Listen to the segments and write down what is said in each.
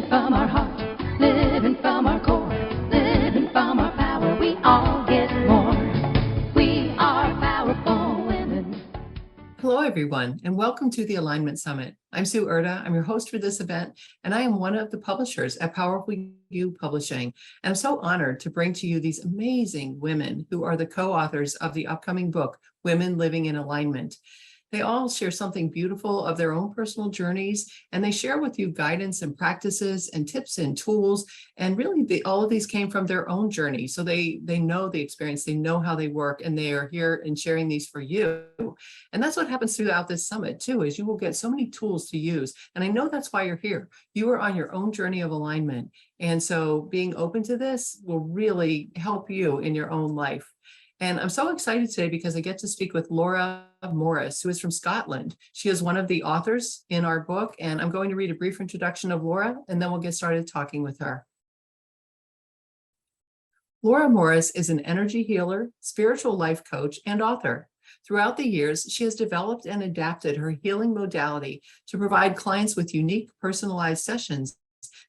from our heart, living from our core, living from our power, we all get more. We are powerful women. Hello, everyone, and welcome to the Alignment Summit. I'm Sue Erda. I'm your host for this event, and I am one of the publishers at Powerful You Publishing. And I'm so honored to bring to you these amazing women who are the co-authors of the upcoming book, Women Living in Alignment. They all share something beautiful of their own personal journeys, and they share with you guidance and practices and tips and tools. And really, all of these came from their own journey. So they know the experience, they know how they work, and they are here and sharing these for you. And that's what happens throughout this summit too, is you will get so many tools to use. And I know that's why you're here. You are on your own journey of alignment. And so being open to this will really help you in your own life. And I'm so excited today because I get to speak with Laura Morrice, who is from Scotland. She is one of the authors in our book, and I'm going to read a brief introduction of Laura, and then we'll get started talking with her. Laura Morrice is an energy healer, spiritual life coach, and author. Throughout the years, she has developed and adapted her healing modality to provide clients with unique, personalized sessions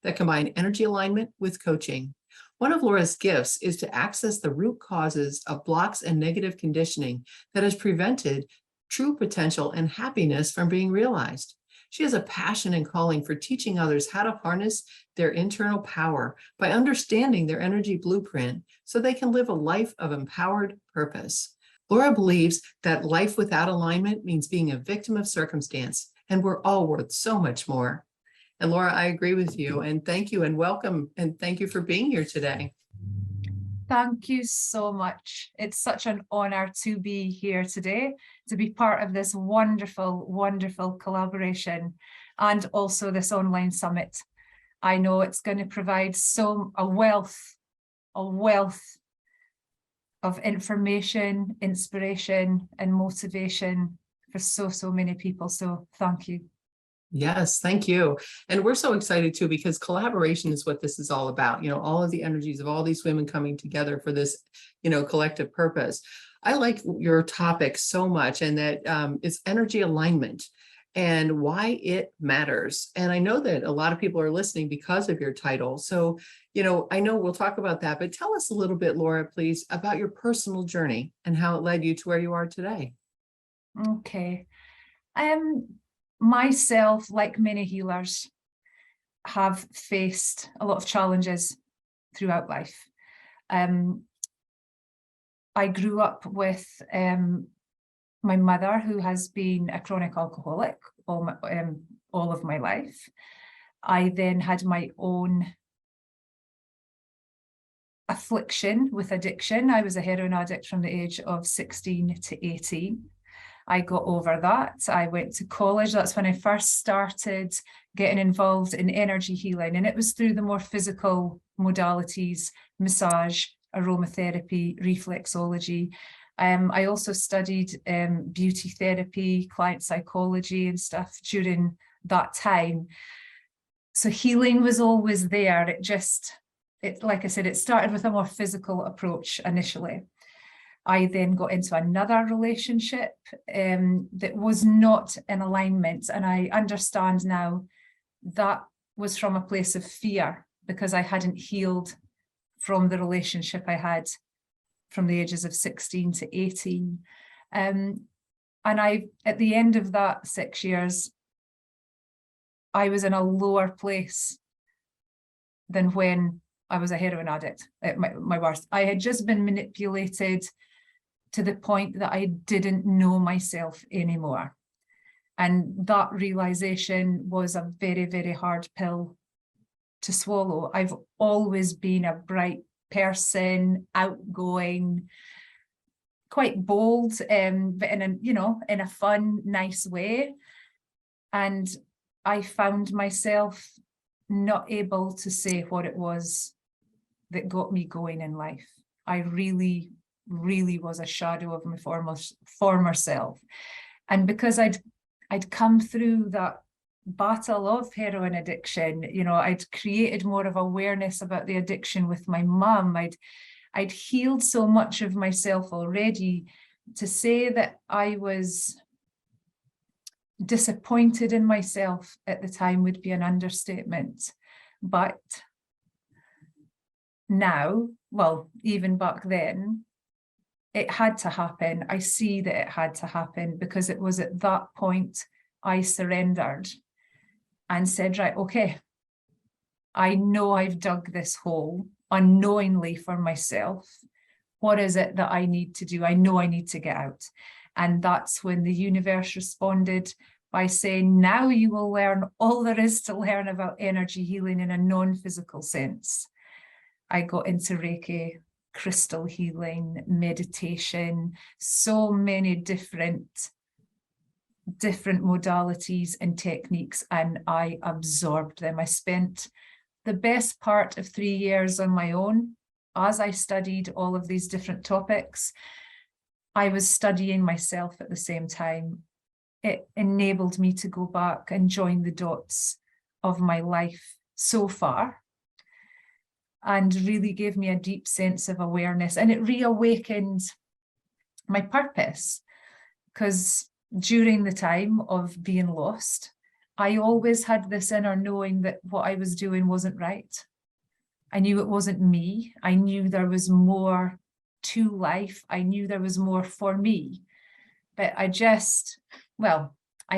that combine energy alignment with coaching. One of Laura's gifts is to access the root causes of blocks and negative conditioning that has prevented true potential and happiness from being realized. She has a passion and calling for teaching others how to harness their internal power by understanding their energy blueprint so they can live a life of empowered purpose. Laura believes that life without alignment means being a victim of circumstance, and we're all worth so much more. And Laura, I agree with you, and thank you and welcome, and thank you for being here today. Thank you so much. It's such an honor to be here today, to be part of this wonderful, wonderful collaboration and also this online summit. I know it's going to provide a wealth of information, inspiration, and motivation for so many people. So thank you. Yes, thank you. And we're so excited too, because collaboration is what this is all about. All of the energies of all these women coming together for this, collective purpose. I like your topic so much, and that it's energy alignment and why it matters. And I know that a lot of people are listening because of your title. So, I know we'll talk about that, but tell us a little bit, Laura, please, about your personal journey and how it led you to where you are today. Okay. Myself, like many healers, have faced a lot of challenges throughout life. I grew up with my mother, who has been a chronic alcoholic all of my life. I then had my own affliction with addiction. I was a heroin addict from the age of 16 to 18. I got over that. I went to college. That's when I first started getting involved in energy healing. And it was through the more physical modalities, massage, aromatherapy, reflexology. I also studied beauty therapy, client psychology and stuff during that time. So healing was always there. Like I said, it started with a more physical approach initially. I then got into another relationship that was not in alignment. And I understand now that was from a place of fear, because I hadn't healed from the relationship I had from the ages of 16 to 18. And at the end of that 6 years, I was in a lower place than when I was a heroin addict at my worst. I had just been manipulated to the point that I didn't know myself anymore. And that realization was a very, very hard pill to swallow. I've always been a bright person, outgoing, quite bold, but in a fun, nice way. And I found myself not able to say what it was that got me going in life. I really was a shadow of my former self. And because I'd come through that battle of heroin addiction, I'd created more of awareness about the addiction with my mum. I'd healed so much of myself already. To say that I was disappointed in myself at the time would be an understatement. But now, well, even back then, it had to happen. I see that it had to happen because it was at that point I surrendered and said, right, okay, I know I've dug this hole unknowingly for myself. What is it that I need to do? I know I need to get out. And that's when the universe responded by saying, now you will learn all there is to learn about energy healing in a non-physical sense. I got into Reiki, crystal healing, meditation, so many different modalities and techniques, and I absorbed them. I spent the best part of 3 years on my own as I studied all of these different topics. I was studying myself at the same time. It enabled me to go back and join the dots of my life so far, and really gave me a deep sense of awareness, and it reawakened my purpose, because during the time of being lost, I always had this inner knowing that what I was doing wasn't right. I knew it wasn't me. I knew there was more to life. I knew there was more for me. But I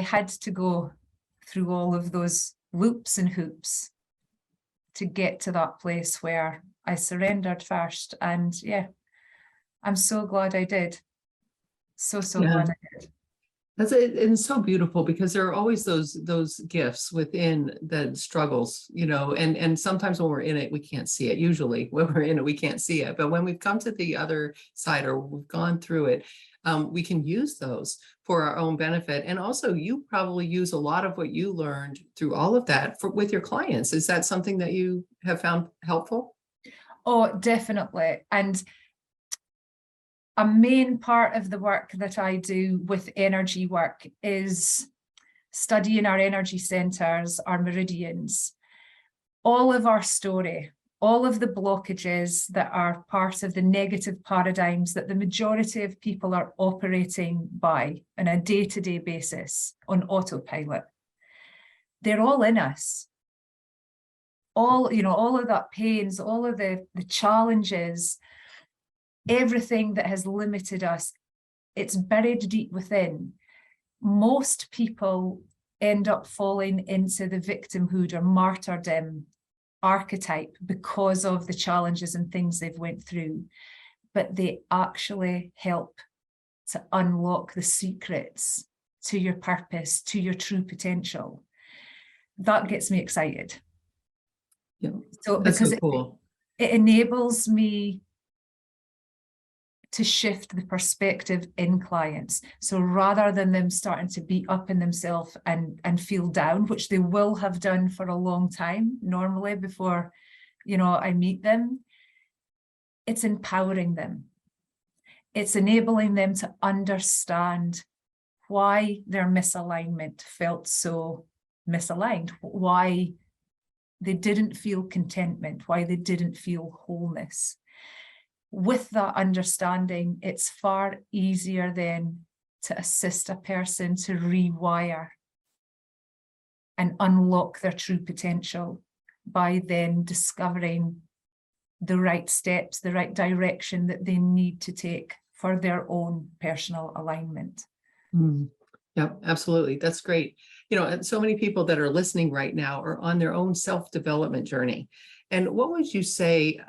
had to go through all of those loops and hoops to get to that place where I surrendered first. And yeah, I'm so glad I did. So glad I did. It's so beautiful, because there are always those gifts within the struggles, and sometimes when we're in it, we can't see it. Usually when we're in it, we can't see it. But when we've come to the other side, or we've gone through it, we can use those for our own benefit. And also, you probably use a lot of what you learned through all of that with your clients. Is that something that you have found helpful? Oh, definitely. And a main part of the work that I do with energy work is studying our energy centers, our meridians, all of our story, all of the blockages that are part of the negative paradigms that the majority of people are operating by on a day-to-day basis on autopilot. They're all in us. All of that pains, all of the challenges, everything that has limited us, it's buried deep within. Most people end up falling into the victimhood or martyrdom archetype because of the challenges and things they've went through, but they actually help to unlock the secrets to your purpose, to your true potential. That gets me excited. Yeah, so that's because so cool. It enables me to shift the perspective in clients. So rather than them starting to beat up in themselves and feel down, which they will have done for a long time normally before, I meet them, it's empowering them. It's enabling them to understand why their misalignment felt so misaligned, why they didn't feel contentment, why they didn't feel wholeness. With that understanding, it's far easier then to assist a person to rewire and unlock their true potential by then discovering the right steps, the right direction that they need to take for their own personal alignment. Yeah, absolutely. That's great. So many people that are listening right now are on their own self-development journey. And what would you say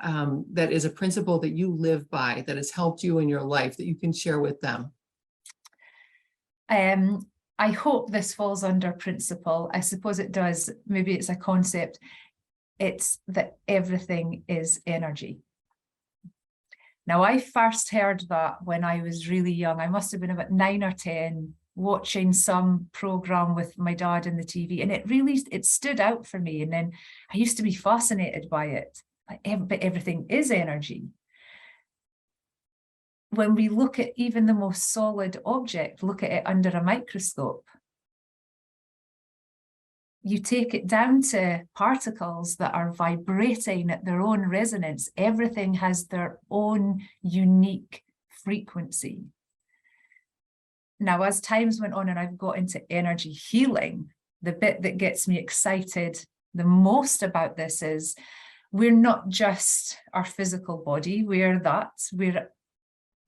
that is a principle that you live by that has helped you in your life that you can share with them? I hope this falls under principle. I suppose it does. Maybe it's a concept. It's that everything is energy. Now, I first heard that when I was really young. I must have been about 9 or 10, watching some program with my dad in the TV, and it stood out for me. And then I used to be fascinated by it. But everything is energy. When we look at even the most solid object, look at it under a microscope, you take it down to particles that are vibrating at their own resonance. Everything has their own unique frequency. Now, as times went on and I've got into energy healing, the bit that gets me excited the most about this is we're not just our physical body, we're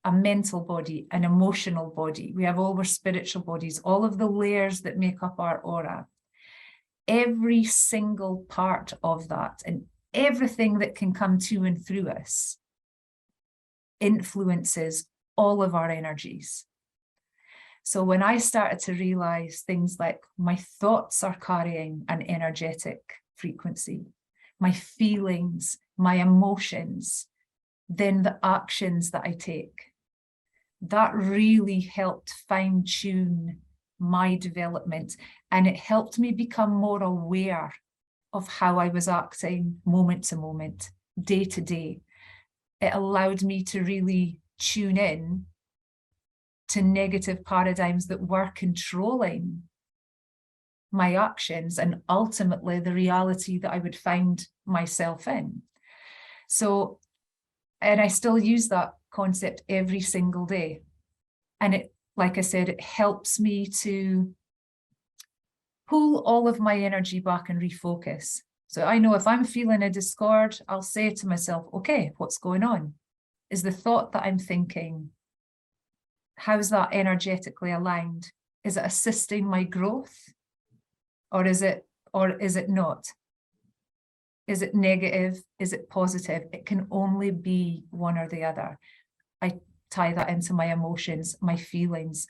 a mental body, an emotional body. We have all our spiritual bodies, all of the layers that make up our aura. Every single part of that and everything that can come to and through us influences all of our energies. So when I started to realize things like my thoughts are carrying an energetic frequency, my feelings, my emotions, then the actions that I take, that really helped fine-tune my development, and it helped me become more aware of how I was acting moment to moment, day to day. It allowed me to really tune in to negative paradigms that were controlling my actions and ultimately the reality that I would find myself in. So, and I still use that concept every single day. And it, like I said, it helps me to pull all of my energy back and refocus. So I know if I'm feeling a discord, I'll say to myself, okay, what's going on? Is the thought that I'm thinking, how's that energetically aligned? Is it assisting my growth? Or is it not? Is it negative? Is it positive? It can only be one or the other. I tie that into my emotions, my feelings,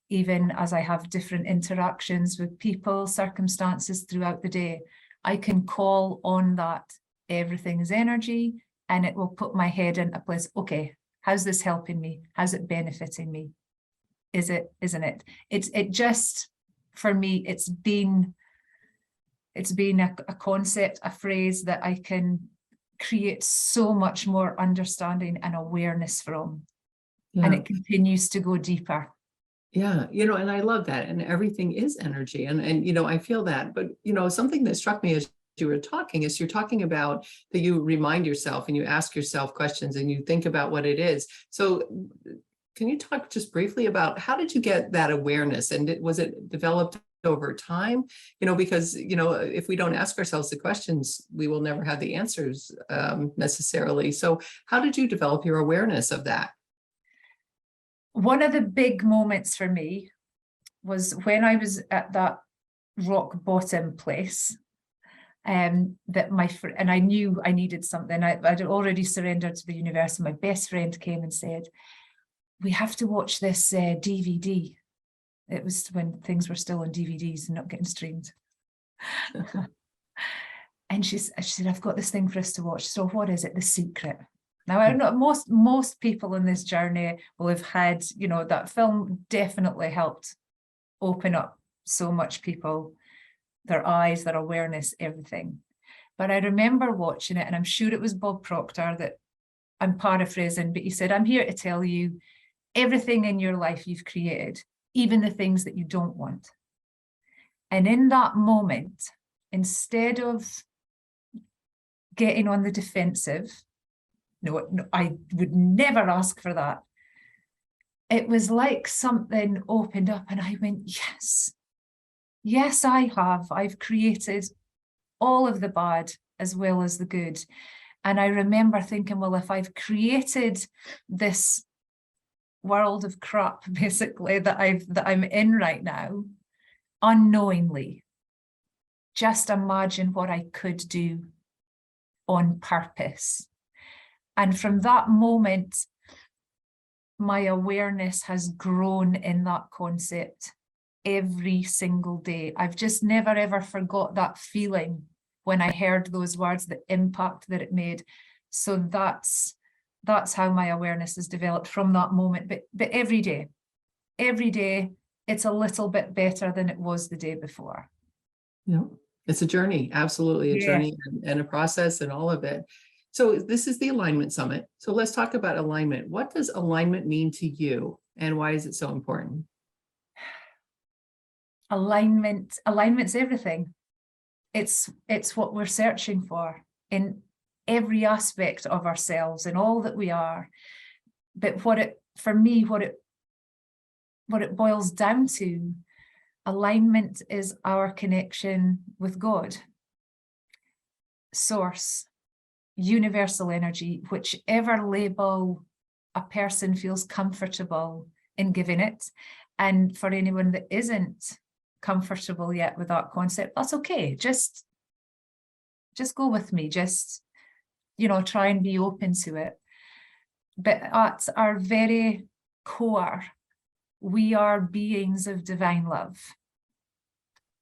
even as I have different interactions with people, circumstances throughout the day. I can call on that. Everything is energy, and it will put my head in a place. Okay, how's this helping me? How's it benefiting me? Is it, isn't it? It just, for me, it's been a concept, a phrase that I can create so much more understanding and awareness from. Yeah. And it continues to go deeper. Yeah, and I love that. And everything is energy. And I feel that. But, something that struck me as you were talking is you're talking about that you remind yourself and you ask yourself questions and you think about what it is. So can you talk just briefly about how did you get that awareness? And was it developed over time? Because, if we don't ask ourselves the questions, we will never have the answers necessarily. So how did you develop your awareness of that? One of the big moments for me was when I was at that rock bottom place, that and I knew I needed something. I'd already surrendered to the universe, and my best friend came and said, we have to watch this DVD. It was when things were still on DVDs and not getting streamed. And she said, I've got this thing for us to watch. So what is it? The Secret. Now, I know most people on this journey will have had, that film definitely helped open up so much people, their eyes, their awareness, everything. But I remember watching it, and I'm sure it was Bob Proctor that I'm paraphrasing, but he said, I'm here to tell you everything in your life you've created, even the things that you don't want. And in that moment, instead of getting on the defensive, no, I would never ask for that. It was like something opened up and I went, yes, I have. I've created all of the bad as well as the good. And I remember thinking, well, if I've created this world of crap, basically, that I'm in right now, unknowingly, just imagine what I could do on purpose. And from that moment, my awareness has grown in that concept every single day. I've just never, ever forgot that feeling when I heard those words, the impact that it made. So that's how my awareness has developed from that moment. But every day, it's a little bit better than it was the day before. It's a journey, absolutely a journey and a process and all of it. So this is the Alignment Summit. So let's talk about alignment. What does alignment mean to you, and why is it so important? Alignment's everything. It's what we're searching for in every aspect of ourselves and all that we are. But what it boils down to, alignment is our connection with God. source, universal energy, whichever label a person feels comfortable in giving it. And for anyone that isn't comfortable yet with that concept, that's okay. Just go with me. Just, try and be open to it. But at our very core, we are beings of divine love.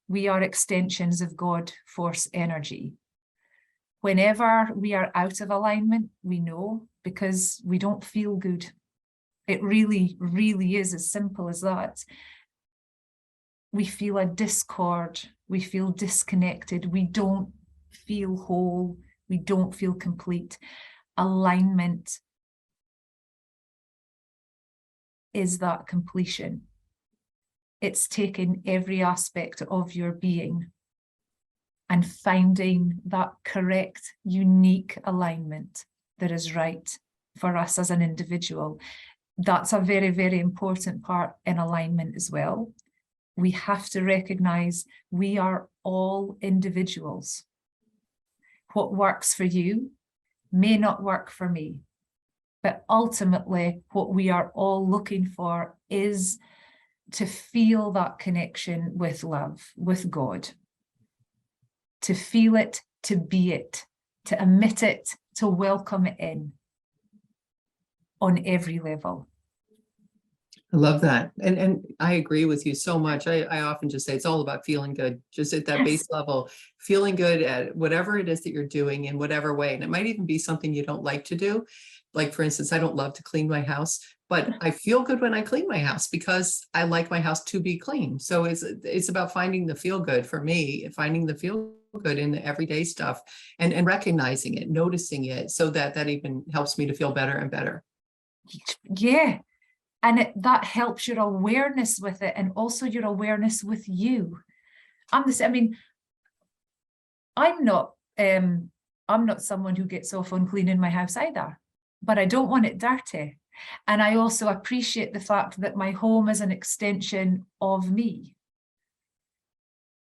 We are extensions of God force energy. Whenever we are out of alignment, we know, because we don't feel good. It really, really is as simple as that. We feel a discord, we feel disconnected, we don't feel whole, we don't feel complete. Alignment is that completion. It's taking every aspect of your being and finding that correct, unique alignment that is right for us as an individual. That's a very, very important part in alignment as well. We have to recognize we are all individuals. What works for you may not work for me, but ultimately what we are all looking for is to feel that connection with love, with God, to feel it, to be it, to emit it, to welcome it in on every level. I love that. And I agree with you so much. I often just say it's all about feeling good, just at that base level, feeling good at whatever it is that you're doing in whatever way. And it might even be something you don't like to do. Like, for instance, I don't love to clean my house, but I feel good when I clean my house because I like my house to be clean. So it's about finding the feel good for me, finding the feel good in the everyday stuff and recognizing it, noticing it, so that even helps me to feel better and better. Yeah. And that helps your awareness with it, and also your awareness with you. I'm not someone who gets off on cleaning my house either, but I don't want it dirty. And I also appreciate the fact that my home is an extension of me.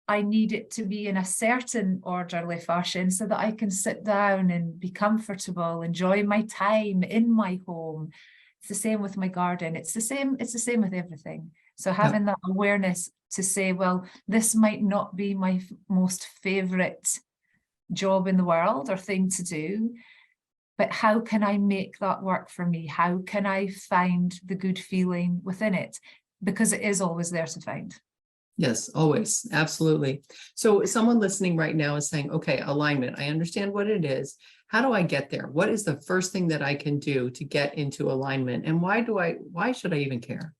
I need it to be in a certain orderly fashion so that I can sit down and be comfortable, enjoy my time in my home. It's the same with my garden. It's the same with everything. So having that awareness to say, well, this might not be my most favorite job in the world or thing to do, but how can I make that work for me? How can I find the good feeling within it? Because it is always there to find. Yes, always. Absolutely. So someone listening right now is saying, okay, alignment, I understand what it is. How do I get there? What is the first thing that I can do to get into alignment? And why should I even care?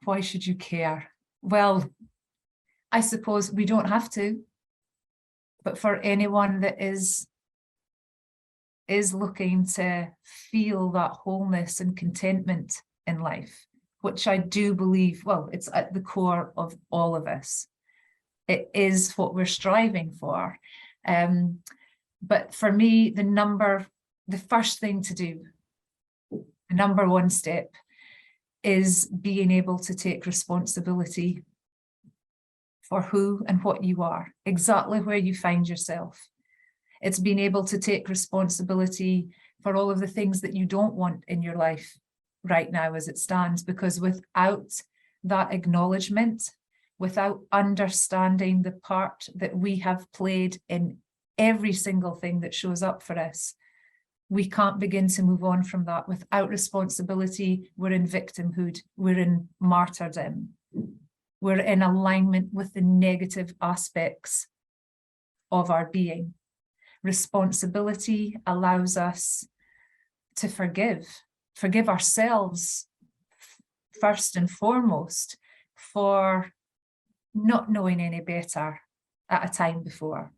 Why should you care? Well, I suppose we don't have to, but for anyone that is looking to feel that wholeness and contentment in life, which I do believe, well, it's at the core of all of us. It is what we're striving for. But for me, the first thing to do, the number one step, is being able to take responsibility for who and what you are, exactly where you find yourself. It's being able to take responsibility for all of the things that you don't want in your life right now as it stands, because without that acknowledgement, without understanding the part that we have played in every single thing that shows up for us, we can't begin to move on from that. Without responsibility, we're in victimhood, we're in martyrdom, we're in alignment with the negative aspects of our being. Responsibility allows us to forgive ourselves first and foremost for not knowing any better at a time before,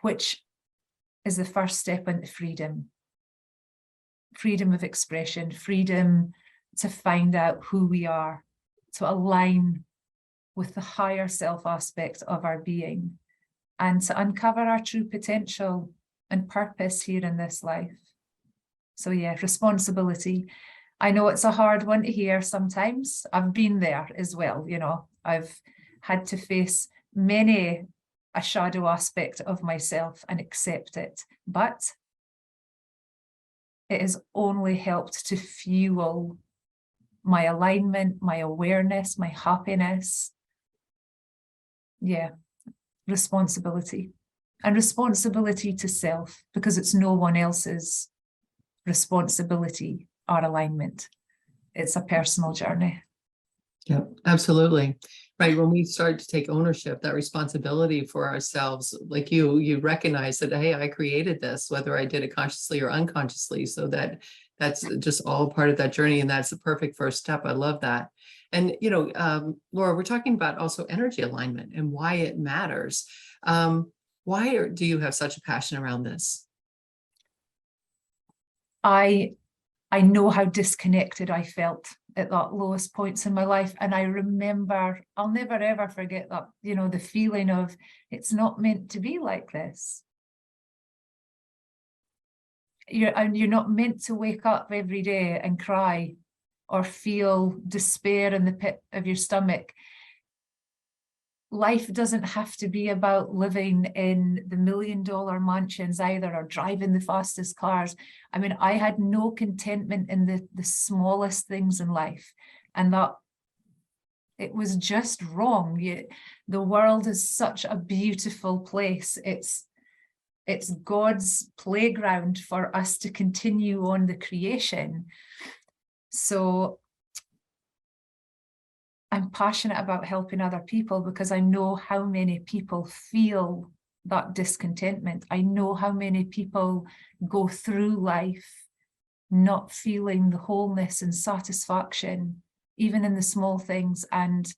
which is the first step into freedom of expression, freedom to find out who we are, to align with the higher self aspect of our being, and to uncover our true potential and purpose here in this life. So yeah, responsibility. I know it's a hard one to hear sometimes. I've been there as well, I've had to face many a shadow aspect of myself and accept it. But it has only helped to fuel my alignment, my awareness, my happiness. Yeah, responsibility. And responsibility to self, because it's no one else's responsibility or alignment. It's a personal journey. Yeah, absolutely. Right. When we start to take ownership, that responsibility for ourselves, like you recognize that, hey, I created this, whether I did it consciously or unconsciously. So that's just all part of that journey. And that's the perfect first step. I love that. And, Laura, we're talking about also energy alignment and why it matters. Why do you have such a passion around this? I know how disconnected I felt at that lowest points in my life. And I remember, I'll never ever forget that, the feeling of it's not meant to be like this. You're not meant to wake up every day and cry or feel despair in the pit of your stomach. Life doesn't have to be about living in the $1 million mansions either, or driving the fastest cars. I mean, I had no contentment in the smallest things in life, and that it was just wrong. The world is such a beautiful place. It's God's playground for us to continue on the creation. So I'm passionate about helping other people because I know how many people feel that discontentment. I know how many people go through life not feeling the wholeness and satisfaction, even in the small things. And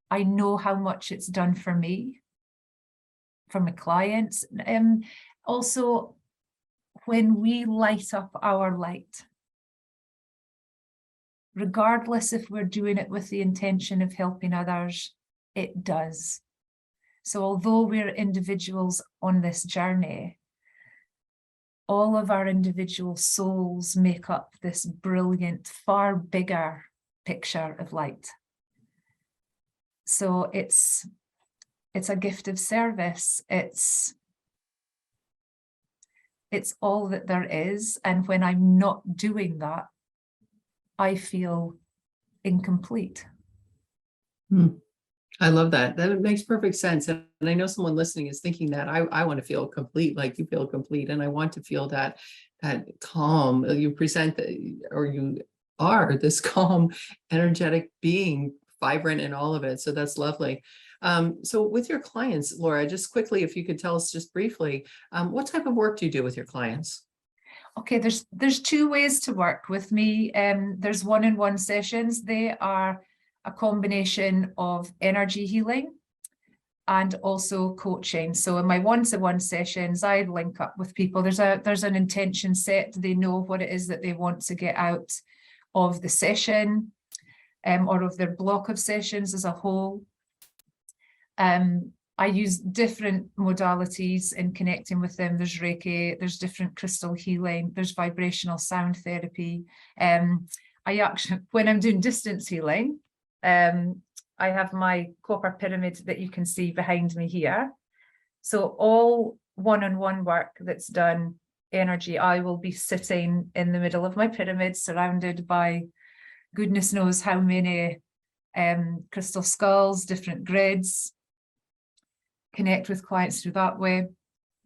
I know how much it's done for me, for my clients. Also, when we light up our light, regardless if we're doing it with the intention of helping others, it does. So although we're individuals on this journey, all of our individual souls make up this brilliant, far bigger picture of light. So it's a gift of service. It's all that there is. And when I'm not doing that, I feel incomplete. I love that. That makes perfect sense. And I know someone listening is thinking that I want to feel complete, like you feel complete. And I want to feel that calm. You present or you are this calm, energetic being, vibrant in all of it. So that's lovely. So with your clients, Laura, just quickly, if you could tell us just briefly, what type of work do you do with your clients? Okay, there's two ways to work with me. There's one-on-one sessions. They are a combination of energy healing and also coaching. So in my one-to-one sessions, I link up with people. There's an intention set. They know what it is that they want to get out of the session, or of their block of sessions as a whole. I use different modalities in connecting with them. There's Reiki, there's different crystal healing, there's vibrational sound therapy. I actually, when I'm doing distance healing, I have my copper pyramid that you can see behind me here. So all one-on-one work that's done, energy, I will be sitting in the middle of my pyramid, surrounded by goodness knows how many crystal skulls, different grids. Connect with clients through that way.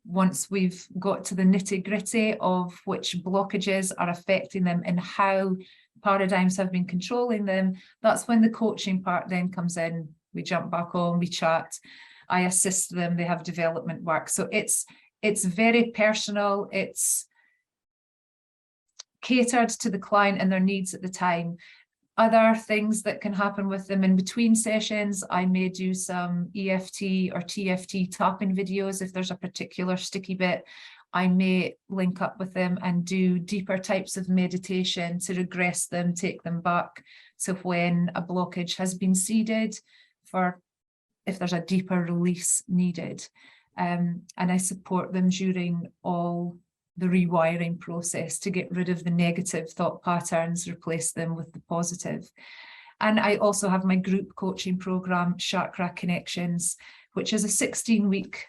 Once we've got to the nitty-gritty of which blockages are affecting them and how paradigms have been controlling them, that's when the coaching part then comes in. We jump back on, we chat, I assist them, they have development work. So it's very personal, it's catered to the client and their needs at the time. Other things that can happen with them in between sessions, I may do some EFT or TFT tapping videos. If there's a particular sticky bit, I may link up with them and do deeper types of meditation to regress them, take them back to when a blockage has been seeded, for if there's a deeper release needed. And I support them during all the rewiring process to get rid of the negative thought patterns, replace them with the positive. And I also have my group coaching program, Chakra Connections, which is a 16-week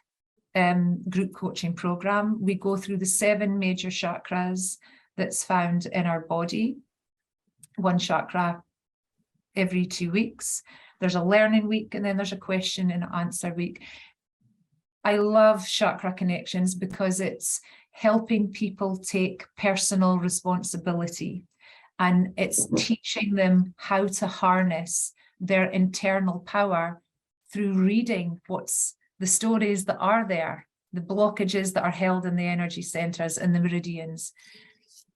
group coaching program. We go through the 7 major chakras that's found in our body, 1 chakra every 2 weeks. There's a learning week, and then there's a question and answer week. I love Chakra Connections because it's helping people take personal responsibility, and it's teaching them how to harness their internal power through reading what's the stories that are there, the blockages that are held in the energy centers and the meridians.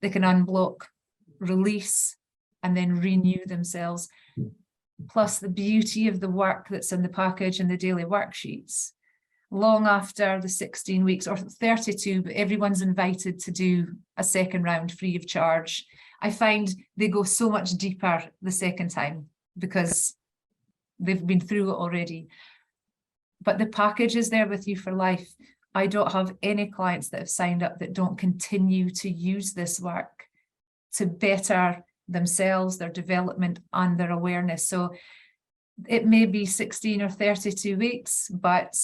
They can unblock, release, and then renew themselves. Plus the beauty of the work that's in the package and the daily worksheets. Long after the 16 weeks or 32, but everyone's invited to do a second round free of charge. I find they go so much deeper the second time because they've been through it already. But the package is there with you for life. I don't have any clients that have signed up that don't continue to use this work to better themselves, their development, and their awareness. So it may be 16 or 32 weeks, but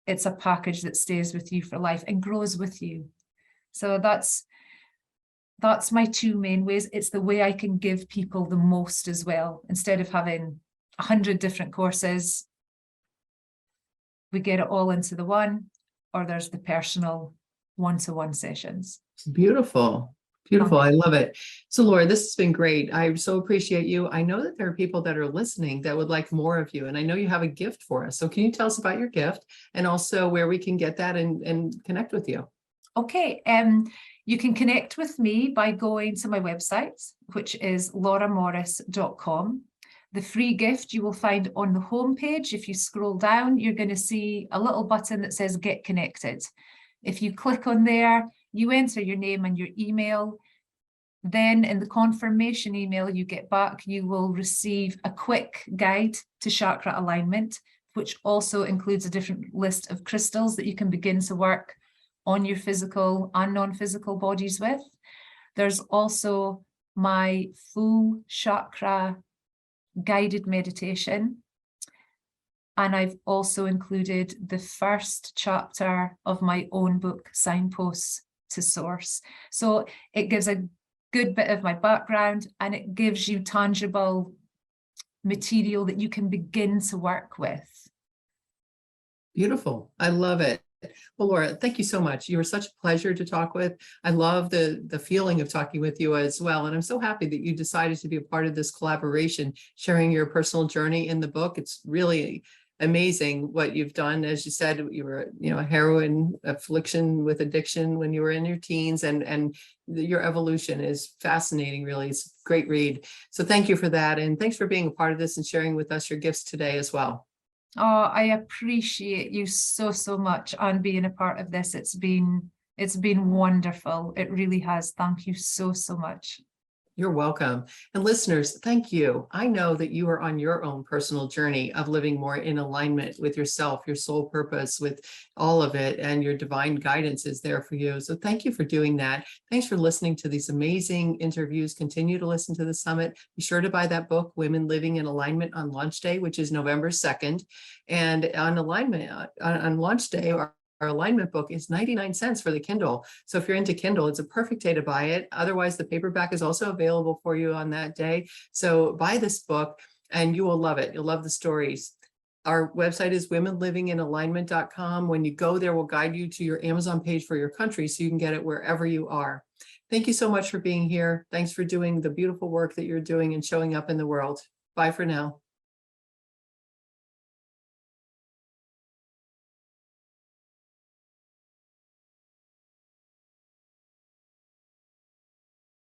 it's a package that stays with you for life and grows with you. So that's my 2 main ways. It's the way I can give people the most as well. Instead of having 100 different courses, we get it all into the one, or there's the personal one-to-one sessions. Beautiful. Beautiful. I love it. So Laura, this has been great. I so appreciate you. I know that there are people that are listening that would like more of you, and I know you have a gift for us. So can you tell us about your gift and also where we can get that and connect with you? Okay. You can connect with me by going to my website, which is lauramorrice.com. The free gift you will find on the homepage. If you scroll down, you're going to see a little button that says Get Connected. If you click on there, you enter your name and your email. Then in the confirmation email you get back, you will receive a quick guide to chakra alignment, which also includes a different list of crystals that you can begin to work on your physical and non-physical bodies with. There's also my full chakra guided meditation. And I've also included the first chapter of my own book, Signposts to Source. So it gives a good bit of my background, and it gives you tangible material that you can begin to work with. Beautiful. I love it. Well, Laura, thank you so much. You were such a pleasure to talk with. I love the feeling of talking with you as well. And I'm so happy that you decided to be a part of this collaboration, sharing your personal journey in the book. It's really amazing what you've done. As you said, you were, a heroin affliction with addiction when you were in your teens, and your evolution is fascinating, really. It's a great read. So thank you for that. And thanks for being a part of this and sharing with us your gifts today as well. Oh, I appreciate you so much on being a part of this. It's been wonderful. It really has. Thank you so much. You're welcome. And listeners, thank you. I know that you are on your own personal journey of living more in alignment with yourself, your soul purpose, with all of it, and your divine guidance is there for you. So thank you for doing that. Thanks for listening to these amazing interviews. Continue to listen to the summit. Be sure to buy that book, Women Living in Alignment, on launch day, which is November 2nd. And on alignment, on launch day, our alignment book is 99 cents for the Kindle. So if you're into Kindle, it's a perfect day to buy it. Otherwise, the paperback is also available for you on that day. So buy this book and you will love it. You'll love the stories. Our website is womenlivinginalignment.com. When you go there, we'll guide you to your Amazon page for your country so you can get it wherever you are. Thank you so much for being here. Thanks for doing the beautiful work that you're doing and showing up in the world. Bye for now.